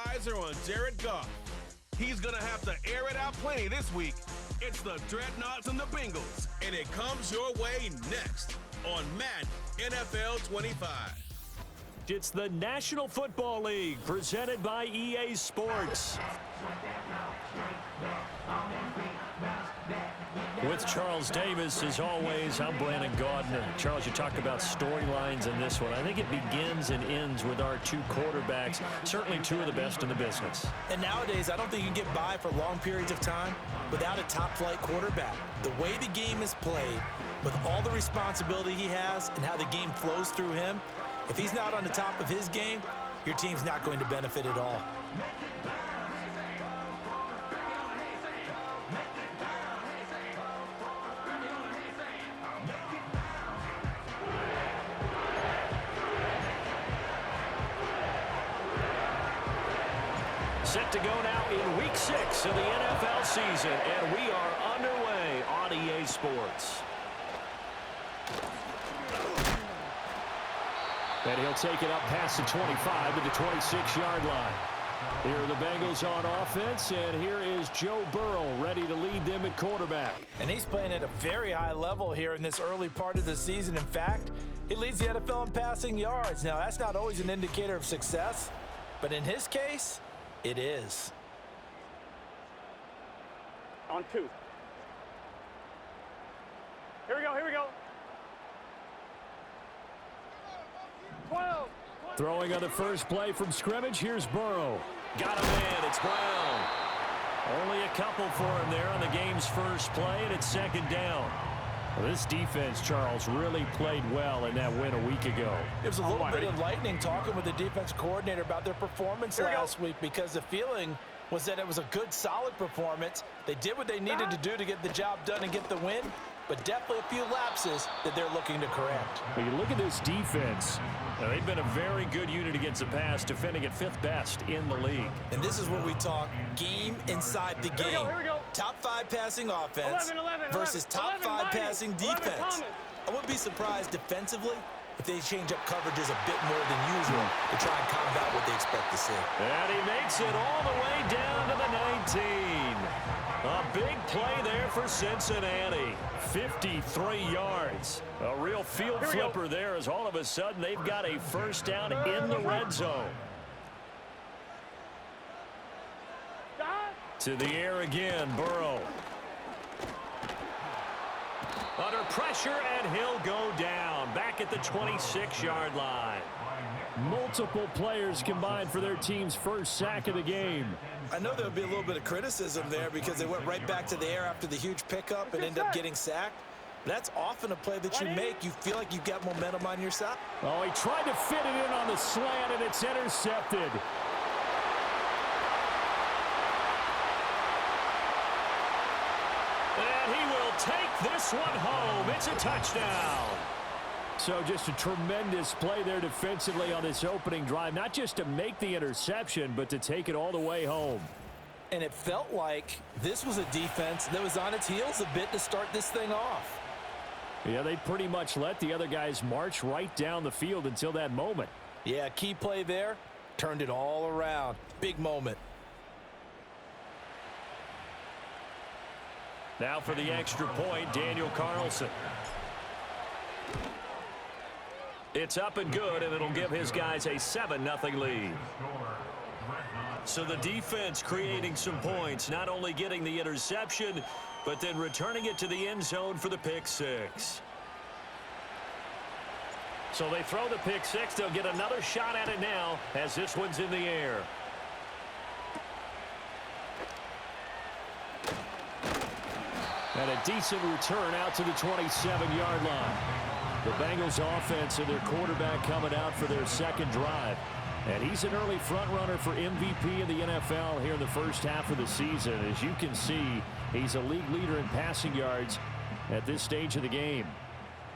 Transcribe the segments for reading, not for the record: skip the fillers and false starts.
eyes are on Jared Goff. He's going to have to air it out plenty this week. It's the Dreadnoughts and the Bangles, and it comes your way next on Madden NFL 25. It's the National Football League presented by EA Sports. With Charles Davis, as always, I'm Brandon Gaudin. Charles, you talked about storylines in this one. I think it begins and ends with our two quarterbacks, certainly two of the best in the business. And nowadays, I don't think you can get by for long periods of time without a top-flight quarterback. The way the game is played, with all the responsibility he has and how the game flows through him, if he's not on the top of his game, your team's not going to benefit at all. Set to go now in Week 6 of the NFL season, and we are underway on EA Sports. And he'll take it up past the 25 to the 26-yard line. Here are the Bengals on offense, and here is Joe Burrow ready to lead them at quarterback. And he's playing at a very high level here in this early part of the season. In fact, he leads the NFL in passing yards. Now, that's not always an indicator of success, but in his case, it is. On 2. Here we go, here we go. 12. Throwing on the first play from scrimmage, here's Burrow. Got him in, it's Brown. Only a couple for him there on the game's first play, and it's second down. Well, this defense, Charles, really played well in that win a week ago. It was a little bit enlightening talking with the defense coordinator about their performance last week, because the feeling was that it was a good, solid performance. They did what they needed to do to get the job done and get the win, but definitely a few lapses that they're looking to correct. When you look at this defense, they've been a very good unit against the pass, defending at 5th best in the league. And this is where we talk game inside the game. Here we go. Top 5 passing offense 11, versus top 5 90. passing defense. I wouldn't be surprised defensively if they change up coverages a bit more than usual to try and combat what they expect to see. And he makes it all the way down to the 19. A big play there for Cincinnati. 53 yards. A real field flipper there, as all of a sudden they've got a first down in the red zone. To the air again, Burrow. Under pressure, and he'll go down. Back at the 26-yard line. Multiple players combined for their team's first sack of the game. I know there'll be a little bit of criticism there because they went right back to the air after the huge pickup and ended up getting sacked. That's often a play that you make. You feel like you've got momentum on your side. Oh, he tried to fit it in on the slant, and it's intercepted. And he will take this one home. It's a touchdown. So just a tremendous play there defensively on this opening drive. Not just to make the interception, but to take it all the way home. And it felt like this was a defense that was on its heels a bit to start this thing off. Yeah, they pretty much let the other guys march right down the field until that moment. Yeah, key play there. Turned it all around. Big moment. Now for the extra point, Daniel Carlson. It's up and good, and it'll give his guys a 7-0 lead. So the defense creating some points, not only getting the interception, but then returning it to the end zone for the pick six. So they throw the pick six. They'll get another shot at it now as this one's in the air. And a decent return out to the 27-yard line. The Bengals offense and their quarterback coming out for their second drive. And he's an early front runner for MVP in the NFL here in the first half of the season. As you can see, he's a league leader in passing yards at this stage of the game.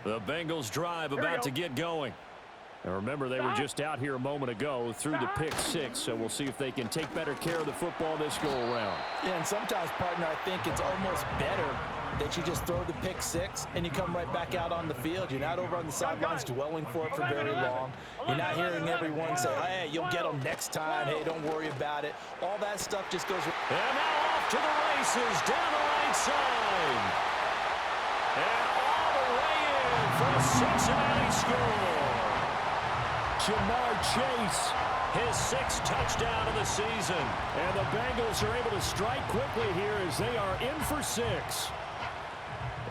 The Bengals drive about to get going. And remember, they were just out here a moment ago through the pick six, so we'll see if they can take better care of the football this go-around. Yeah, and sometimes, partner, I think it's almost better that you just throw the pick six and you come right back out on the field. You're not over on the sidelines dwelling for it for very long. You're not hearing everyone say, hey, you'll get them next time. Hey, don't worry about it. All that stuff just goes. And now off to the races down the right side. And all the way in for a Cincinnati score. Jamar Chase, his sixth touchdown of the season. And the Bengals are able to strike quickly here as they are in for 6.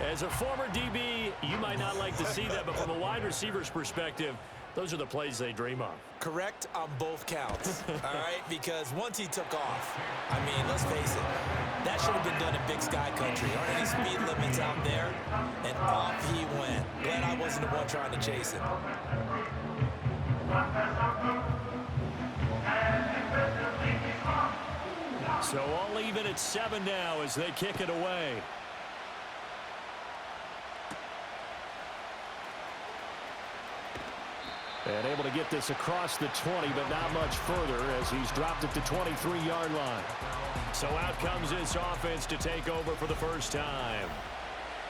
As a former DB, you might not like to see that, but from a wide receiver's perspective, those are the plays they dream of. Correct on both counts, all right? Because once he took off, I mean, let's face it, that should have been done in Big Sky country. Aren't any speed limits out there? And off he went. Glad I wasn't the one trying to chase him. So all even at 7 now as they kick it away. And able to get this across the 20, but not much further as he's dropped it to 23-yard line. So out comes this offense to take over for the first time.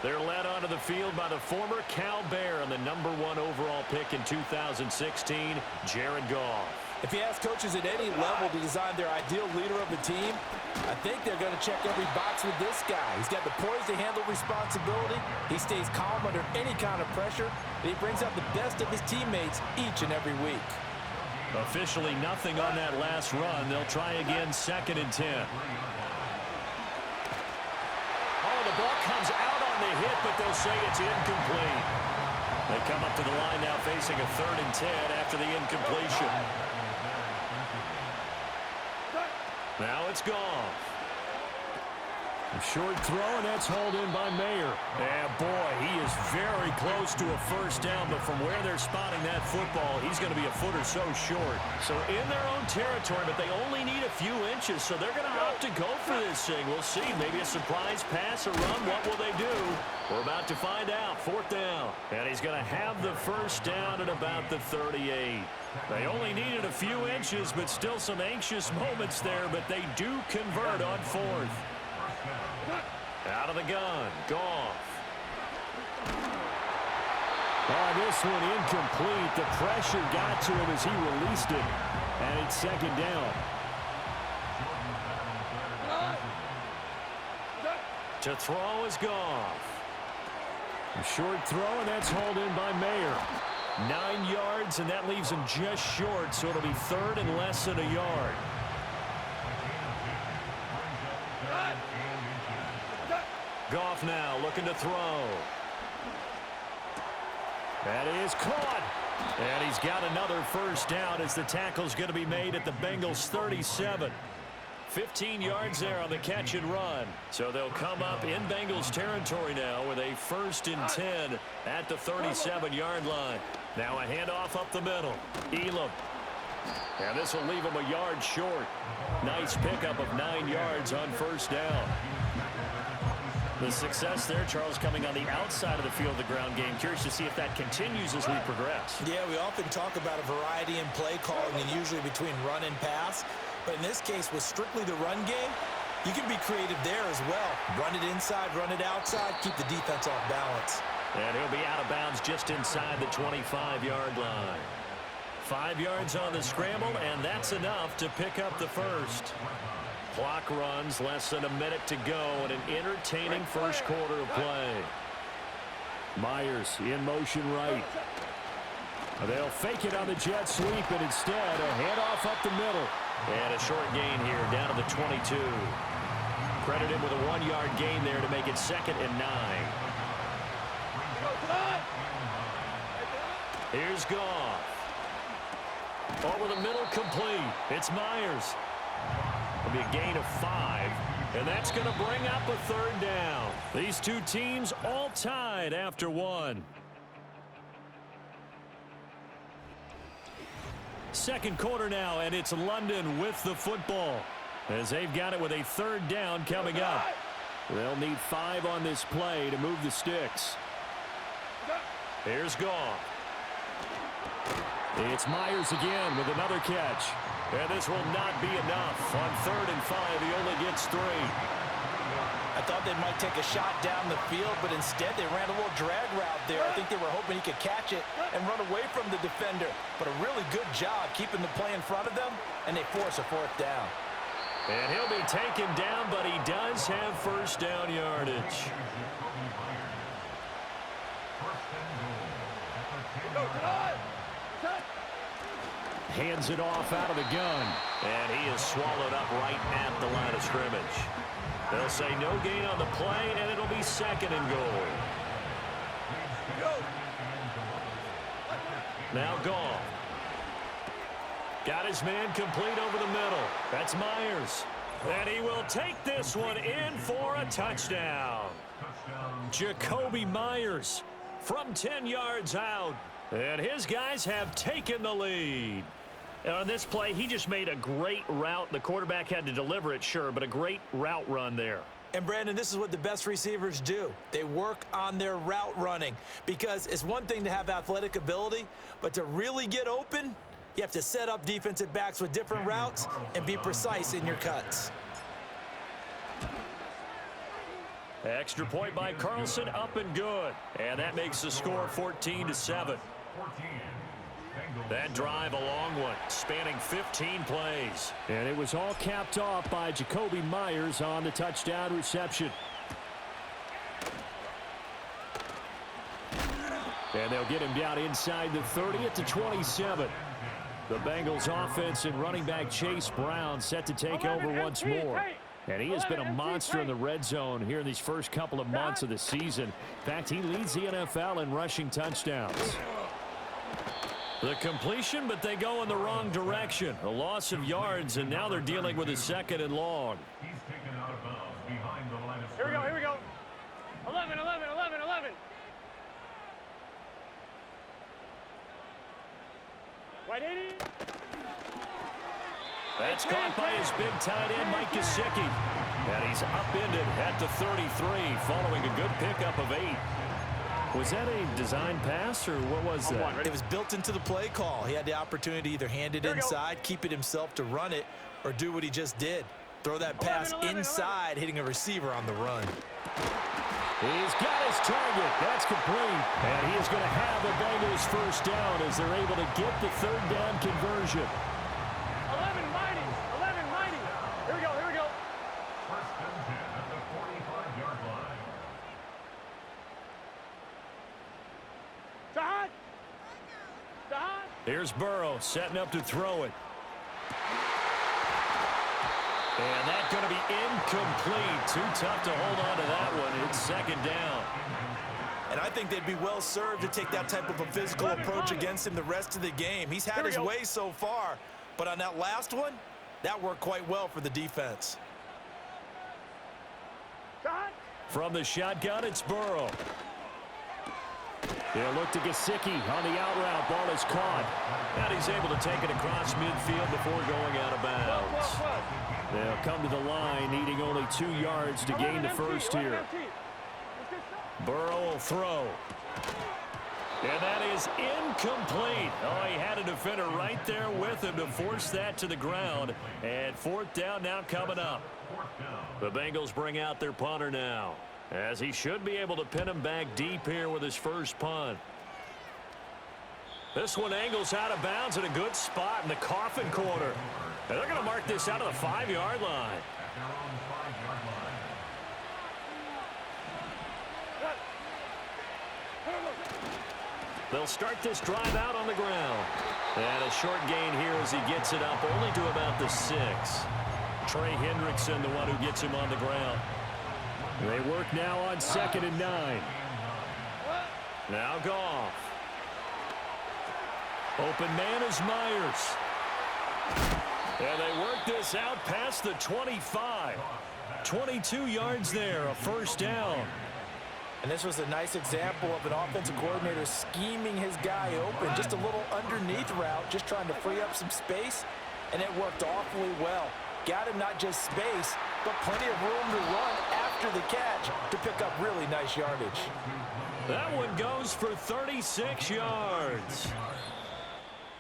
They're led onto the field by the former Cal Bear and the #1 overall pick in 2016, Jared Goff. If you ask coaches at any level to design their ideal leader of the team, I think they're going to check every box with this guy. He's got the poise to handle responsibility. He stays calm under any kind of pressure. And he brings out the best of his teammates each and every week. Officially nothing on that last run. They'll try again 2nd and 10. Oh, the ball comes out on the hit, but they'll say it's incomplete. They come up to the line now facing a 3rd and 10 after the incompletion. Now it's gone. A short throw, and that's hauled in by Mayer. And boy, he is very close to a first down, but from where they're spotting that football, he's going to be a foot or so short. So in their own territory, but they only need a few inches, so they're going to opt to go for this thing. We'll see. Maybe a surprise pass, a run. What will they do? We're about to find out. 4th down. And he's going to have the first down at about the 38. They only needed a few inches, but still some anxious moments there, but they do convert on 4th. Out of the gun, Goff. Oh, this one incomplete. The pressure got to him as he released it, and it's 2nd down. To throw is Goff. A short throw, and that's hauled in by Mayer. 9 yards, and that leaves him just short, so it'll be 3rd and less than a yard. Goff now looking to throw. That is caught. And he's got another first down as the tackle's going to be made at the Bengals 37. 15 yards there on the catch and run. So they'll come up in Bengals territory now with a 1st and 10 at the 37-yard line. Now a handoff up the middle. Elam. And this will leave him a yard short. Nice pickup of 9 yards on first down. The success there, Charles, coming on the outside of the field of the ground game. Curious to see if that continues as we progress. Yeah, we often talk about a variety in play calling and usually between run and pass. But in this case, with strictly the run game, you can be creative there as well. Run it inside, run it outside, keep the defense off balance. And he'll be out of bounds just inside the 25-yard line. 5 yards on the scramble, and that's enough to pick up the first. Clock runs, less than a minute to go, and an entertaining first quarter of play. Myers in motion right. They'll fake it on the jet sweep, and instead a handoff up the middle. And a short gain here down to the 22. Credit him with a 1-yard gain there to make it 2nd and 9. Here's Goff. Over the middle, complete. It's Myers. It'll be a gain of 5, and that's going to bring up a 3rd down. These two teams all tied after 1. Second quarter now, and it's London with the football as they've got it with a 3rd down coming up. They'll need 5 on this play to move the sticks. Here's Goff. It's Myers again with another catch. And this will not be enough. On 3rd and 5, he only gets 3. I thought they might take a shot down the field, but instead they ran a little drag route there. I think they were hoping he could catch it and run away from the defender. But a really good job keeping the play in front of them, and they force a fourth down. And he'll be taken down, but he does have first down yardage. Hands it off out of the gun. And he is swallowed up right at the line of scrimmage. They'll say no gain on the play, and it'll be second and goal. Now Goff. Got his man complete over the middle. That's Myers. And he will take this one in for a touchdown. Jacoby Myers from 10 yards out. And his guys have taken the lead. And on this play, he just made a great route. The quarterback had to deliver it, sure, but a great route run there. And, Brandon, this is what the best receivers do. They work on their route running because it's one thing to have athletic ability, but to really get open, you have to set up defensive backs with different routes and be precise in your cuts. Extra point by Carlson, up and good. And that makes the score 14-7. That drive, a long one, spanning 15 plays. And it was all capped off by Jacoby Myers on the touchdown reception. And they'll get him down inside the 30 at the 27. The Bengals offense and running back Chase Brown set to take over once more. And he has been a monster in the red zone here in these first couple of months of the season. In fact, he leads the NFL in rushing touchdowns. The completion, but they go in the wrong direction. A loss of yards, and now they're dealing with a second and long. Here we go, here we go. 11, 11, 11, 11. White 80. That's caught by his big tight end, Mike Gesicki. And he's upended at the 33, following a good pickup of 8. Was that a design pass, or what was that? It was built into the play call. He had the opportunity to either hand it inside, keep it himself to run it, or do what he just did. Throw that pass inside, hitting a receiver on the run. He's got his target. That's complete. And he is going to have a Bengals first down as they're able to get the third down conversion. 11 mighty, 11 mighty. Here we go, here we go. First and 10 at the 45-yard line. Jahan. Jahan. Here's Burrow setting up to throw it. And that's going to be incomplete. Too tough to hold on to that one. It's second down. And I think they'd be well served to take that type of a physical approach against him the rest of the game. He's had his way so far, but on that last one, that worked quite well for the defense. Jahan. From the shotgun, it's Burrow. They'll look to Gesicki on the out route. Ball is caught. And he's able to take it across midfield before going out of bounds. They'll come to the line, needing only 2 yards to gain the first here. Burrow will throw. And that is incomplete. Oh, he had a defender right there with him to force that to the ground. And fourth down now coming up. The Bengals bring out their punter now, as he should be able to pin him back deep here with his first punt. This one angles out of bounds in a good spot in the coffin corner. And they're going to mark this out of the 5-yard line. They'll start this drive out on the ground. And a short gain here as he gets it up only to about the 6. Trey Hendrickson, the one who gets him on the ground. They work now on 2nd and 9. Now Goff. Open man is Myers. And they work this out past the 25. 22 yards there, a first down. And this was a nice example of an offensive coordinator scheming his guy open. Just a little underneath route, just trying to free up some space. And it worked awfully well. Got him not just space, but plenty of room to run after the catch to pick up really nice yardage. That one goes for 36 yards.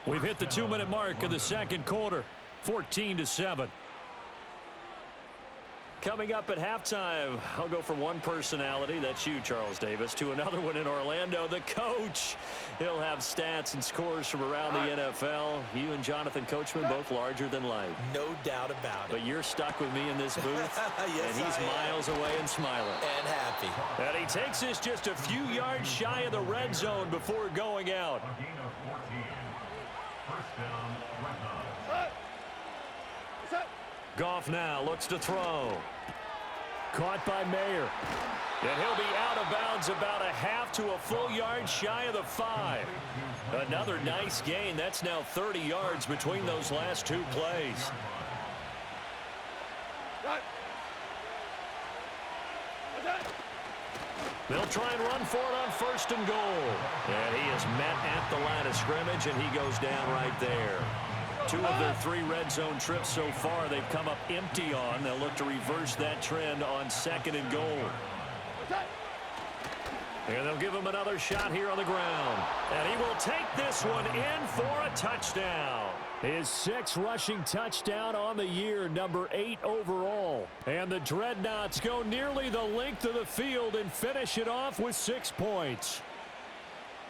We've hit the 2-minute mark of the second quarter. 14-7. Coming up at halftime, I'll go from one personality, that's you, Charles Davis, to another one in Orlando, the coach. He'll have stats and scores from around the NFL. You and Jonathan Coachman both larger than life. No doubt about it. But you're stuck with me in this booth, yes, and he's miles away and smiling. And happy. And he takes us just a few yards shy of the red zone before going out. A gain of 14. First down, Dreadnoughts. Goff now looks to throw. Caught by Mayer. And he'll be out of bounds about a half to a full yard shy of the 5. Another nice gain. That's now 30 yards between those last two plays. They'll try and run for it on 1st and goal. And he is met at the line of scrimmage, and he goes down right there. 2 of their 3 red zone trips so far they've come up empty on. They'll look to reverse that trend on 2nd and goal. And they'll give him another shot here on the ground. And he will take this one in for a touchdown. His 6th rushing touchdown on the year, number 8 overall. And the Dreadnoughts go nearly the length of the field and finish it off with 6 points.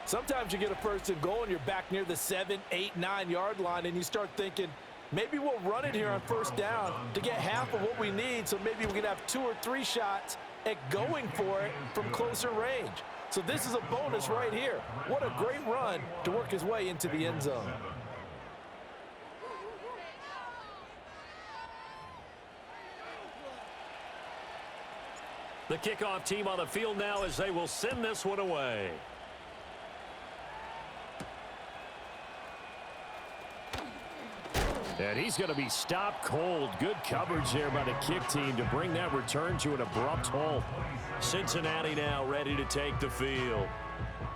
Sometimes you get a 1st and goal and you're back near the 7, 8, 9 yard line and you start thinking, maybe we'll run it here on 1st down to get half of what we need, so maybe we can have 2 or 3 shots at going for it from closer range. So this is a bonus right here. What a great run to work his way into the end zone. The kickoff team on the field now as they will send this one away. And he's going to be stopped cold. Good coverage there by the kick team to bring that return to an abrupt halt. Cincinnati now ready to take the field.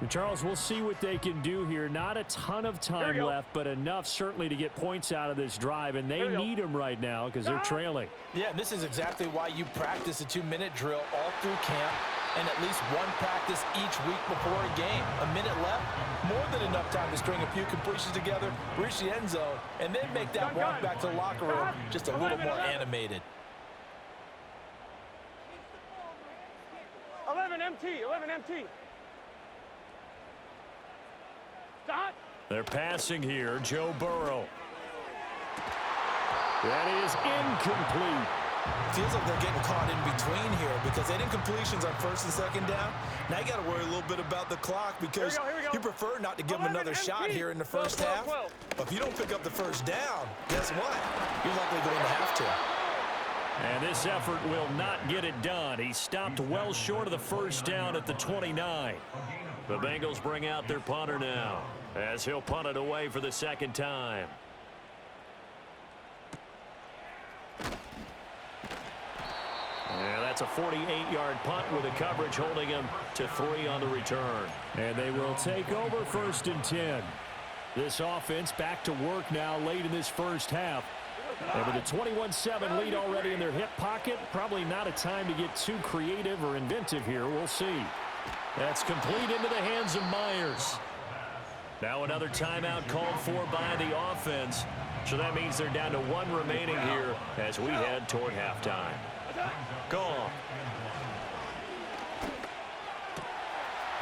And Charles, we'll see what they can do here. Not a ton of time left, but enough certainly to get points out of this drive. And they need them right now because they're trailing. Yeah, and this is exactly why you practice a 2-minute drill all through camp and at least one practice each week before a game. A minute left, more than enough time to string a few completions together, reach the end zone, and then make that walk back to the locker room just a little more animated. 11 MT, 11 MT. Stop. They're passing here, Joe Burrow. That is incomplete. Feels like they're getting caught in between here because they didn't completions on 1st and 2nd down. Now you got to worry a little bit about the clock because you prefer not to give them another shot here in the first half. But if you don't pick up the 1st down, guess what? You're likely going to have to. And this effort will not get it done. He stopped well short of the 1st down at the 29. The Bengals bring out their punter now as he'll punt it away for the 2nd time. Yeah, that's a 48-yard punt with a coverage holding him to 3 on the return. And they will take over 1st and 10. This offense back to work now late in this first half. And with a 21-7 lead already in their hip pocket, probably not a time to get too creative or inventive here. We'll see. That's complete into the hands of Myers. Now another timeout called for by the offense. So that means they're down to 1 remaining here as we head toward halftime. Goal.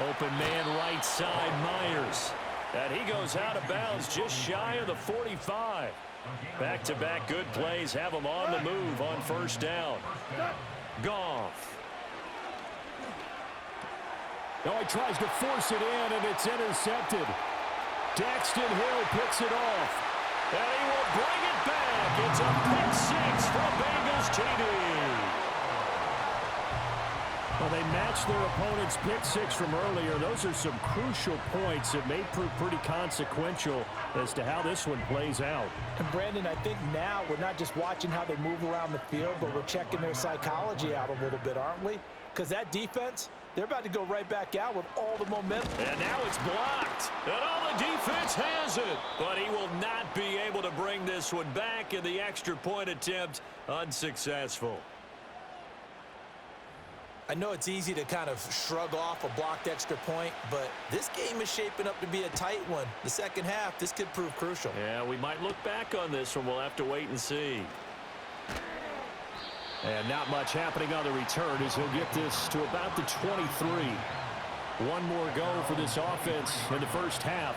Open man right side, Myers. And he goes out of bounds just shy of the 45. Back-to-back good plays have him on the move on 1st down. Goff. Now he tries to force it in, and it's intercepted. Daxton Hill picks it off. And he will bring it back. It's a pick 6 for a Bengals TD. Well, they matched their opponent's pick 6 from earlier. Those are some crucial points that may prove pretty consequential as to how this one plays out. And Brandon, I think now we're not just watching how they move around the field, but we're checking their psychology out a little bit, aren't we? Because that defense, they're about to go right back out with all the momentum. And now it's blocked. And all the defense has it. But he will not be able to bring this one back, in the extra point attempt unsuccessful. I know it's easy to kind of shrug off a blocked extra point, but this game is shaping up to be a tight one. The 2nd half, this could prove crucial. Yeah, we might look back on this one. We'll have to wait and see. And not much happening on the return as he'll get this to about the 23. One more go for this offense in the first half.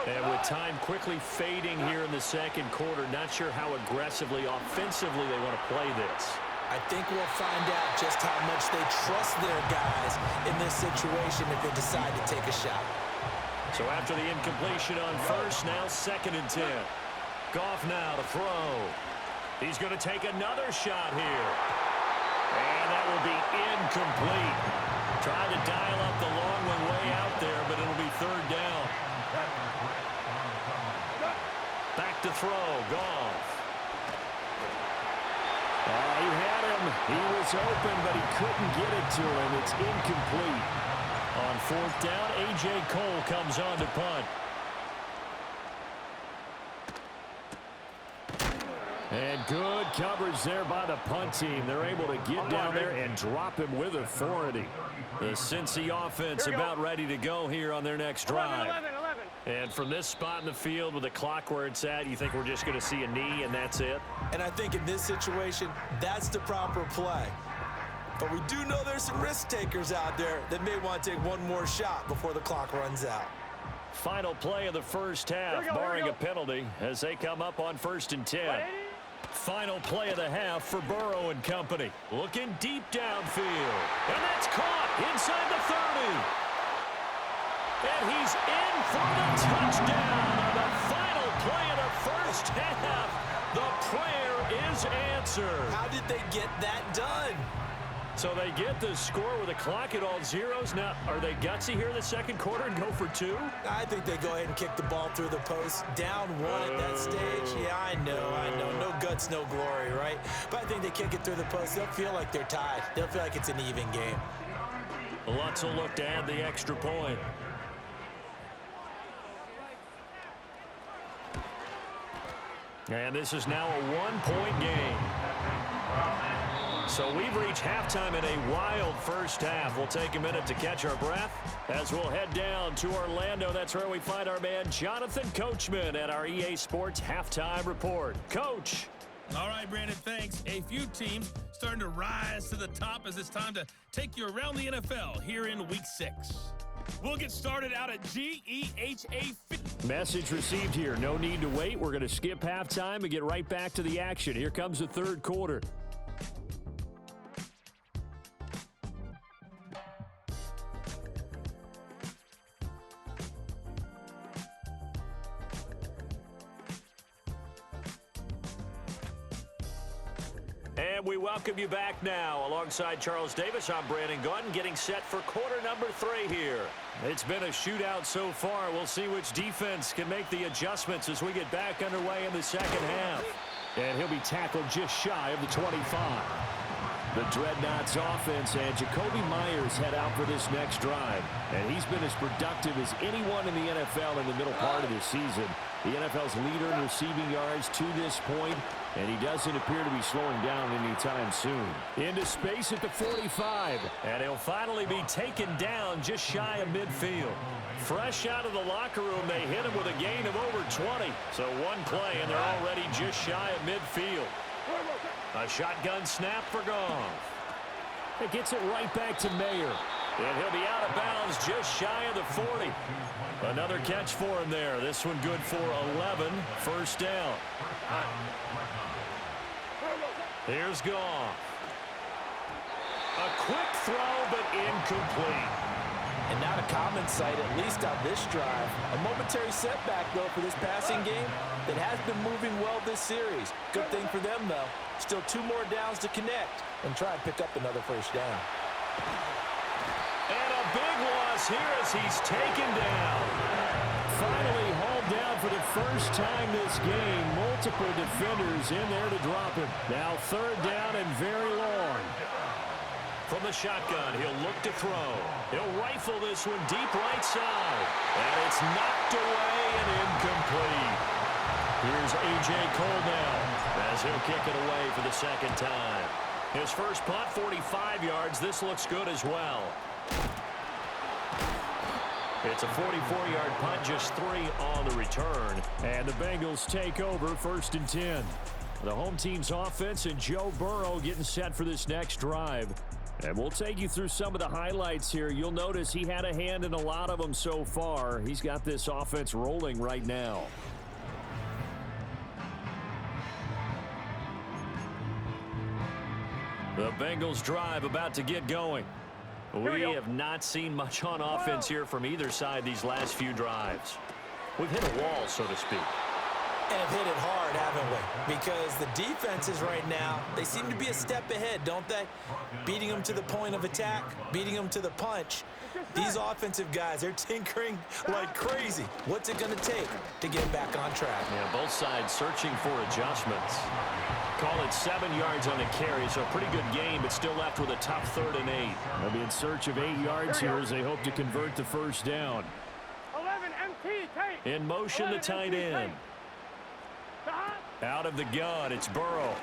And with time quickly fading here in the second quarter, not sure how aggressively, offensively they want to play this. I think we'll find out just how much they trust their guys in this situation if they decide to take a shot. So after the incompletion on first, now 2nd and 10. Goff now to throw. He's going to take another shot here. And that will be incomplete. Trying to dial up the long one way out there, but it'll be 3rd down. Back to throw, Goff. He had him. He was open, but he couldn't get it to him. It's incomplete. On 4th down, A.J. Cole comes on to punt. And good coverage there by the punt team. They're able to get down there and drop him with authority. The Cincy offense about ready to go here on their next drive. 11. And from this spot in the field with the clock where it's at, you think we're just going to see a knee and that's it? And I think in this situation, that's the proper play. But we do know there's some risk takers out there that may want to take one more shot before the clock runs out. Final play of the first half, barring a penalty, as they come up on 1st and 10. Final play of the half for Burrow and company. Looking deep downfield. And that's caught inside the 30. And he's in for the touchdown on the final play of the first half. The prayer is answered. How did they get that done? So they get the score with a clock at all zeros. Now, are they gutsy here in the second quarter and go for 2? I think they go ahead and kick the ball through the post. Down 1 at that stage. Yeah, I know. No guts, no glory, right? But I think they kick it through the post. They'll feel like they're tied. They'll feel like it's an even game. Lutz will look to add the extra point. And this is now a 1-point game. So we've reached halftime in a wild first half. We'll take a minute to catch our breath as we'll head down to Orlando. That's where we find our man Jonathan Coachman at our EA Sports Halftime Report. Coach. All right, Brandon, thanks. A few teams starting to rise to the top as it's time to take you around the NFL here in Week 6. We'll get started out at GEHA. Message received here. No need to wait. We're going to skip halftime and get right back to the action. Here comes the third quarter. And we welcome you back now. Alongside Charles Davis, I'm Brandon Gaudin, getting set for quarter number 3 here. It's been a shootout so far. We'll see which defense can make the adjustments as we get back underway in the second half. And he'll be tackled just shy of the 25. The Dreadnoughts offense and Jacoby Myers head out for this next drive. And he's been as productive as anyone in the NFL in the middle part of this season. The NFL's leader in receiving yards to this point, and he doesn't appear to be slowing down anytime soon. Into space at the 45. And he'll finally be taken down just shy of midfield. Fresh out of the locker room, they hit him with a gain of over 20. So one play, and they're already just shy of midfield. A shotgun snap for Goff. It gets it right back to Mayer. And he'll be out of bounds just shy of the 40. Another catch for him there. This one good for 11. First down. Here's Goff. A quick throw, but incomplete. And not a common sight, at least on this drive. A momentary setback, though, for this passing game that has been moving well this series. Good thing for them, though. Still 2 more downs to connect and try and pick up another first down. And a big loss here as he's taken down. Finally hauled down for the first time this game. Multiple defenders in there to drop him. Now 3rd down and very long. From the shotgun, he'll look to throw. He'll rifle this one deep right side. And it's knocked away and incomplete. Here's A.J. Cole now as he'll kick it away for the second time. His first punt, 45 yards. This looks good as well. It's a 44-yard punt, just 3 on the return. And the Bengals take over 1st and 10. The home team's offense and Joe Burrow getting set for this next drive. And we'll take you through some of the highlights here. You'll notice he had a hand in a lot of them so far. He's got this offense rolling right now. The Bengals drive about to get going. We have not seen much on offense here from either side these last few drives. We've hit a wall, so to speak. And have hit it hard, haven't we? Because the defenses right now, they seem to be a step ahead, don't they? Beating them to the point of attack, beating them to the punch. These offensive guys, they're tinkering like crazy. What's it going to take to get back on track? Yeah, both sides searching for adjustments. Call it 7 yards on a carry, so a pretty good game, but still left with a tough 3rd and 8. They'll be in search of 8 yards here as they hope to convert the first down. 11 MT, tape. In motion, the tight end. Out of the gun, it's Burrow.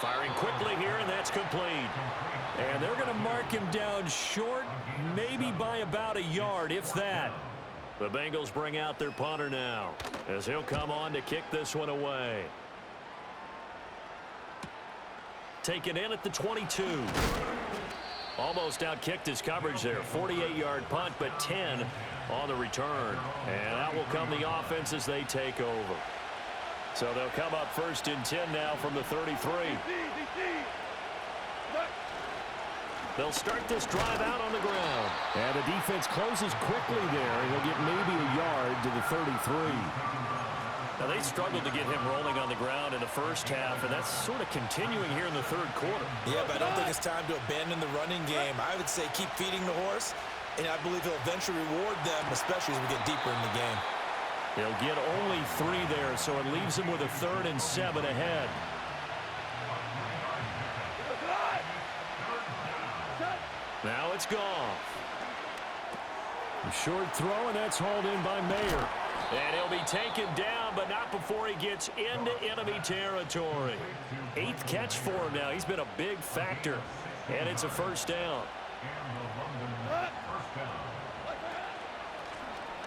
Firing quickly here, and that's complete. And they're going to mark him down short, maybe by about a yard, if that. The Bengals bring out their punter now, as he'll come on to kick this one away. Taken in at the 22. Almost outkicked his coverage there. 48-yard punt, but 10 on the return. And out will come the offense as they take over. So they'll come up 1st and 10 now from the 33. They'll start this drive out on the ground. And the defense closes quickly there. He'll get maybe a yard to the 33. Now, they struggled to get him rolling on the ground in the first half, and that's sort of continuing here in the 3rd quarter. Yeah, but I don't think it's time to abandon the running game. I would say keep feeding the horse, and I believe he'll eventually reward them, especially as we get deeper in the game. He'll get only 3 there, so it leaves him with a 3rd and 7 ahead. Now it's Goff. A short throw, and that's hauled in by Mayer. And he'll be taken down, but not before he gets into enemy territory. 8th catch for him now. He's been a big factor. And it's a first down.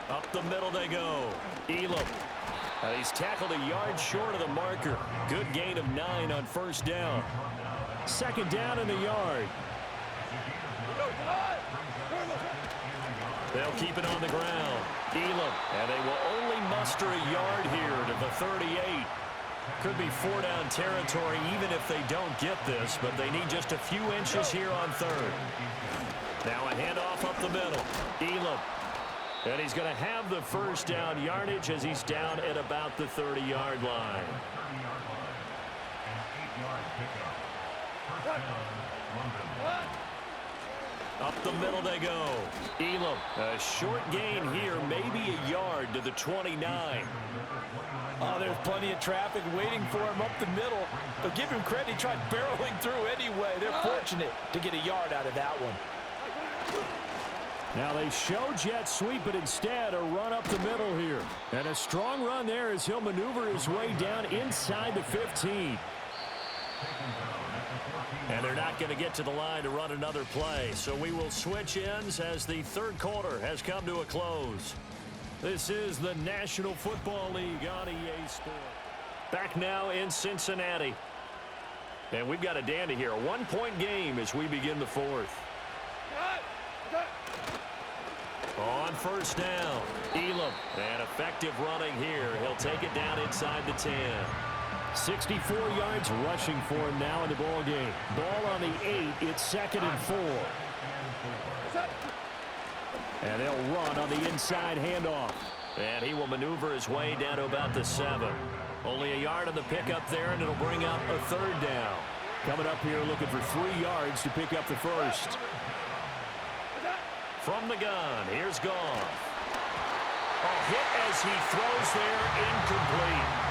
Up the middle they go. Elam. He's tackled a yard short of the marker. Good gain of 9 on first down. 2nd down in the yard. They'll keep it on the ground. Elam. And they will only muster a yard here to the 38. Could be 4-down territory even if they don't get this, but they need just a few inches here on 3rd. Now a handoff up the middle. Elam. And he's going to have the first down yardage as he's down at about the 30-yard line. Up the middle they go. Elam. A short gain here, maybe a yard to the 29. Oh, there's plenty of traffic waiting for him up the middle. But give him credit, he tried barreling through anyway. They're fortunate to get a yard out of that one. Now they show jet sweep, but instead a run up the middle here. And a strong run there as he'll maneuver his way down inside the 15. And they're not going to get to the line to run another play. So we will switch ends as the 3rd quarter has come to a close. This is the National Football League on EA Sports. Back now in Cincinnati. And we've got a dandy here. A 1-point game as we begin the 4th. On first down, Elam. And effective running here. He'll take it down inside the 10. 64 yards rushing for him now in the ball game. Ball on the 8. It's 2nd and 4. And they'll run on the inside handoff. And he will maneuver his way down to about the 7. Only a yard on the pickup there, and it'll bring up a 3rd down. Coming up here looking for 3 yards to pick up the first. From the gun, here's Goff. A hit as he throws there, incomplete.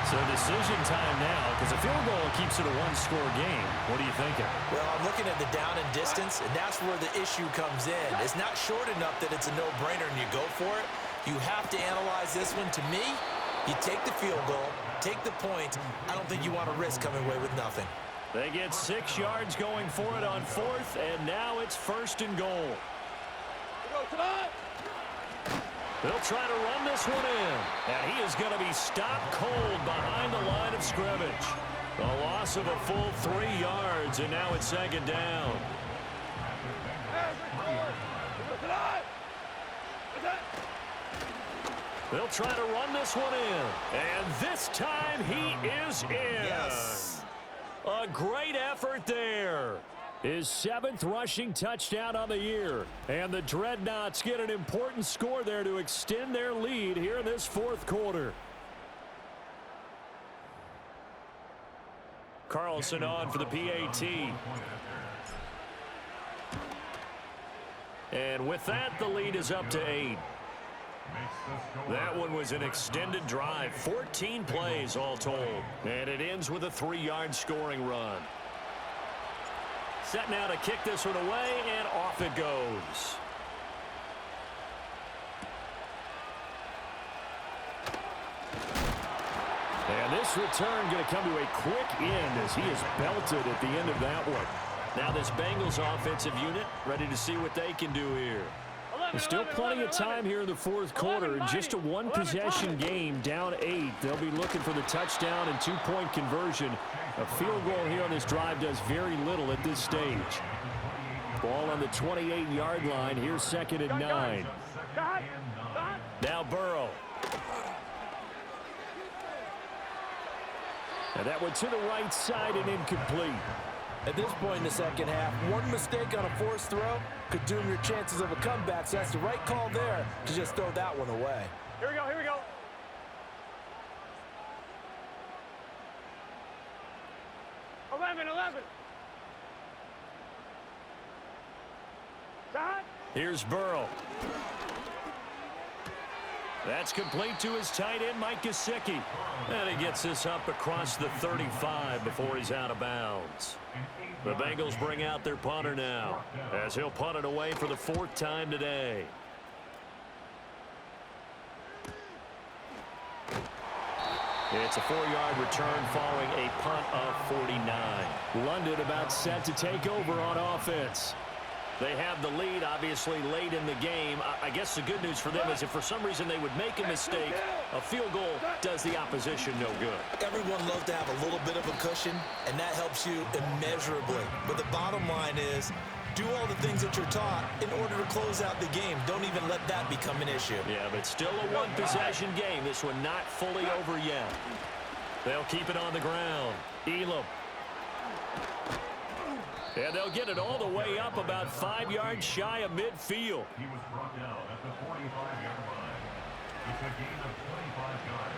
So decision time now, because a field goal keeps it a 1-score game. What are you thinking? Well, I'm looking at the down and distance, and that's where the issue comes in. It's not short enough that it's a no-brainer and you go for it. You have to analyze this one. To me, you take the field goal, take the point. I don't think you want to risk coming away with nothing. They get 6 yards going for it on 4th, and now it's 1st and goal. They'll try to run this one in, and he is going to be stopped cold behind the line of of scrimmage. A loss of a full 3 yards, and now it's second down. They'll try to run this one in. And this time he is in. Yes. A great effort there. His 7th rushing touchdown on the year. And the Dreadnoughts get an important score there to extend their lead here in this 4th quarter. Carlson on for the PAT. And with that, the lead is up to 8. That one was an extended drive, 14 plays all told. And it ends with a 3-yard scoring run. Set now to kick this one away, and off it goes. And this return going to come to a quick end as he is belted at the end of that one. Now this Bengals offensive unit ready to see what they can do here. There's still plenty of time here in the 4th quarter. In just a 1-possession game, down 8. They'll be looking for the touchdown and 2-point conversion. A field goal here on this drive does very little at this stage. Ball on the 28-yard line. Here's 2nd and 9. Now Burrow. And that one to the right side and incomplete. At this point in the second half, one mistake on a forced throw could doom your chances of a comeback, so that's the right call there to just throw that one away. Here we go, here we go. Eleven. Shot. Here's Burrow. That's complete to his tight end, Mike Gesicki. And he gets this up across the 35 before he's out of bounds. The Bengals bring out their punter now, as he'll punt it away for the 4th time today. It's a 4-yard return following a punt of 49. London about set to take over on offense. They have the lead, obviously, late in the game. I guess the good news for them is if for some reason they would make a mistake, a field goal does the opposition no good. Everyone loves to have a little bit of a cushion, and that helps you immeasurably. But the bottom line is, do all the things that you're taught in order to close out the game. Don't even let that become an issue. Yeah, but still a 1-possession game. This one not fully over yet. They'll keep it on the ground. Elam. And they'll get it all the way up about 5 yards shy of midfield. He was brought down at the 45-yard line. It's a gain of 25 yards.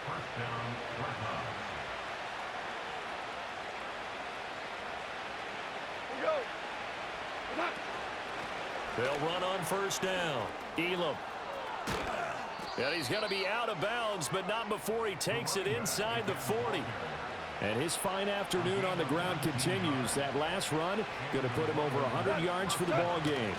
First down, Dreadnoughts. Here we go. They'll run on first down. Elam. And he's going to be out of bounds, but not before he takes it inside the 40. And his fine afternoon on the ground continues. That last run going to put him over 100 yards for the ball game.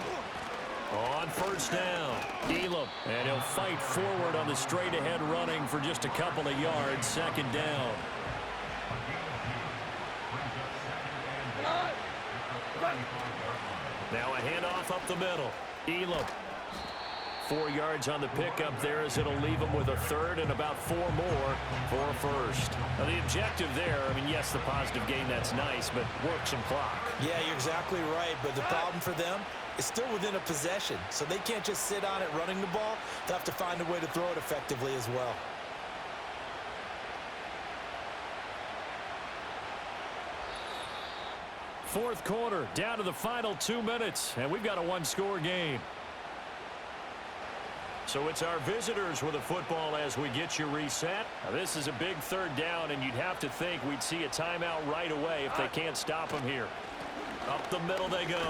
On first down, Elam. And he'll fight forward on the straight-ahead running for just a couple of yards. Second down. Now a handoff up the middle. Elam. 4 yards on the pickup there as it'll leave him with a 3rd and about 4 more for a first. Now the objective there, I mean, yes, the positive gain, that's nice, but work some clock. Yeah, you're exactly right, but the problem for them is still within a possession, so they can't just sit on it running the ball. They'll have to find a way to throw it effectively as well. Fourth quarter, down to the final 2 minutes, and we've got a 1-score game. So it's our visitors with a football as we get you reset. Now this is a big 3rd down, and you'd have to think we'd see a timeout right away if they can't stop him here. Up the middle they go.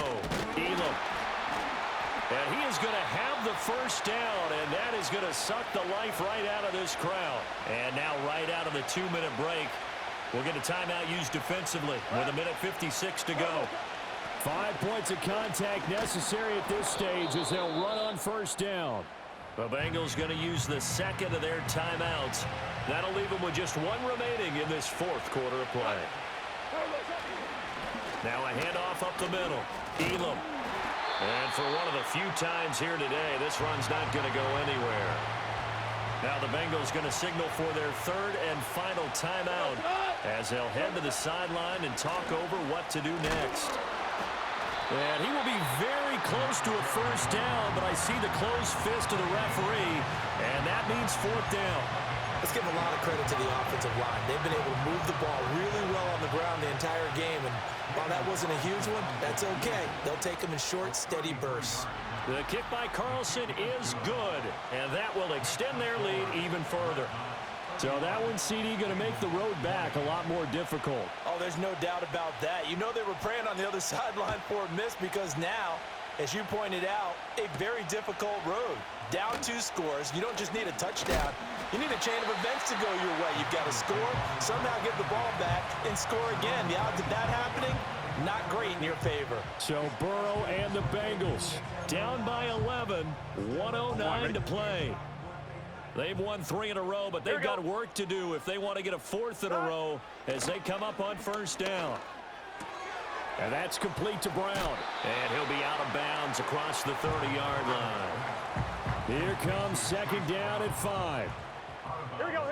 Elam. And he is going to have the first down, and that is going to suck the life right out of this crowd. And now right out of the 2-minute break, we'll get a timeout used defensively with 1:56 to go. 5 points of contact necessary at this stage as they'll run on first down. The Bengals going to use the 2nd of their timeouts. That'll leave them with just 1 remaining in this 4th quarter of play. Now a handoff up the middle. Elam. And for one of the few times here today, this run's not going to go anywhere. Now the Bengals going to signal for their third and final timeout as they'll head to the sideline and talk over what to do next. And he will be very close to a first down, but I see the closed fist of the referee, and that means fourth down. Let's give a lot of credit to the offensive line. They've been able to move the ball really well on the ground the entire game, and while that wasn't a huge one, that's okay. They'll take them in short, steady bursts. The kick by Carlson is good, and that will extend their lead even further. So that one, CD, going to make the road back a lot more difficult. Oh, there's no doubt about that. You know they were praying on the other sideline for a miss because now, as you pointed out, a very difficult road. Down 2 scores. You don't just need a touchdown. You need a chain of events to go your way. You've got to score, somehow get the ball back, and score again. The odds of that happening, not great in your favor. So Burrow and the Bengals down by 11, 1:09 to play. They've won 3 in a row, but they've got work to do if they want to get a 4th in a row as they come up on first down. And that's complete to Brown. And he'll be out of bounds across the 30-yard line. Here comes second down at 5. Here we go.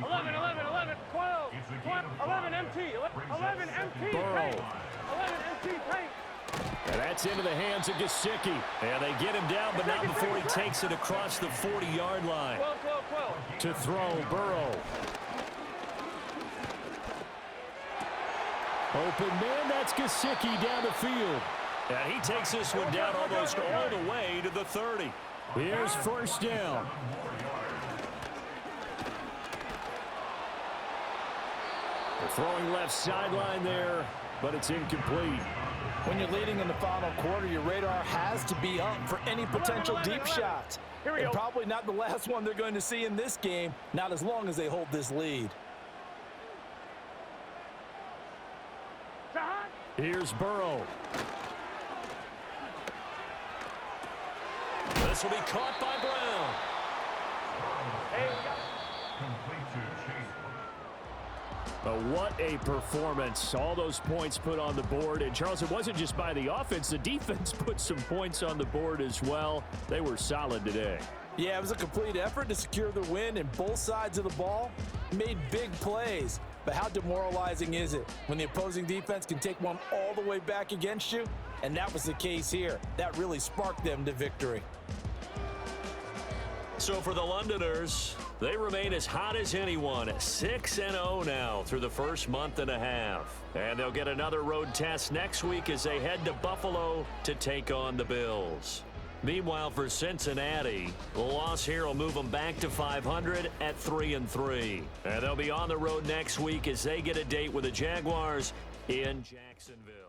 11, 12, 11 MT, 11 MT, Burrow. 11 MT, paint. And that's into the hands of Gesicki. And they get him down, but not before he takes it across the 40-yard line. 12. To throw, Burrow. Open man, that's Gesicki down the field. And he takes this one down almost all the way to the 30. Here's first down. They're throwing left sideline there, but it's incomplete. When you're leading in the final quarter, your radar has to be up for any potential deep shots. And probably not the last one they're going to see in this game, not as long as they hold this lead. Here's Burrow. This will be caught by Brown. But what a performance. All those points put on the board. And, Charles, it wasn't just by the offense. The defense put some points on the board as well. They were solid today. Yeah, it was a complete effort to secure the win, and both sides of the ball made big plays. But how demoralizing is it when the opposing defense can take one all the way back against you? And that was the case here. That really sparked them to victory. So for the Londoners, they remain as hot as anyone, 6-0 now through the first month and a half. And they'll get another road test next week as they head to Buffalo to take on the Bills. Meanwhile, for Cincinnati, the loss here will move them back to 500 at 3-3. And they'll be on the road next week as they get a date with the Jaguars in Jacksonville.